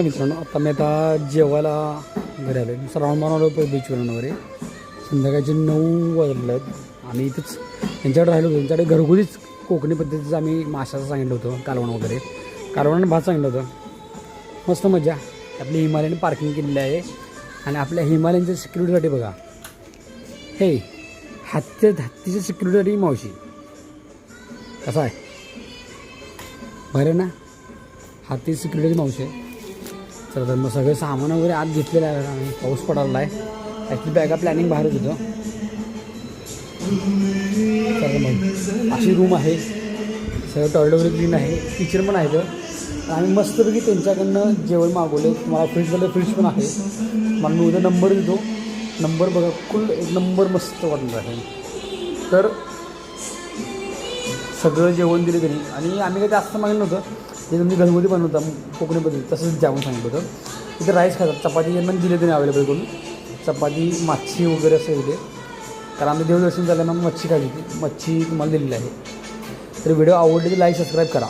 मित्रांनो आता मी जेवायला घरी आलो आहे. राऊंड मारून आलो बीचवरून वगैरे. संध्याकाळचे 9 वाजले आहेत. आम्ही इथंच त्यांच्याकडे राहिलो होतो. त्यांच्याकडे घरगुतीच कोकणी पद्धतीचं आम्ही माशाचं सांगितलं होतं, कालवण वगैरे. कालवण भात सांगितलं होतं. मस्त मजा. आपली हिमालयन पार्किंग केलेली आहे आणि आपल्या हिमालयनच्या सिक्युरिटीसाठी बघा, हे हत्तीच्या सिक्युरिटीसाठी मावशी कसा आहे, बरं ना. हत्ती सिक्युरिटी मावशी आहे. चला तर मग सगळं सामान वगैरे आत घेतलेलं आहे. आम्ही पाऊस पडायला आहे. ॲक्च्युली बॅगा प्लॅनिंग बाहेरच होतं. तर मग अशी रूम आहे. सगळं टॉयलेट वगैरे क्लीन आहे. किचन पण आहे. तर आम्ही मस्तपैकी त्यांच्याकडनं जेवण मागवलं. तुम्हाला फ्रीज पण आहे. मला मी उद्या नंबर देतो. नंबर बघा, फुल एक नंबर मस्त वाटणार आहे. तर सगळं जेवण दिलं त्यांनी आणि आम्ही काही जास्त मागितलं नव्हतं. ते तुम्ही घरगुती बनवता कोकणी पद्धती तसंच जेवण सांगितलं होतं. तिथे राईस खातात, चपाती यांना दिले त्यांनी अवेलेबल करून. चपाती मच्छी वगैरे असं दिले. कारण आम्ही देवदर्शन झाल्यानं मच्छी खाल्ली होती. मच्छी तुम्हाला दिलेली आहे. तर व्हिडिओ आवडली तर लाईक सबस्क्राईब करा.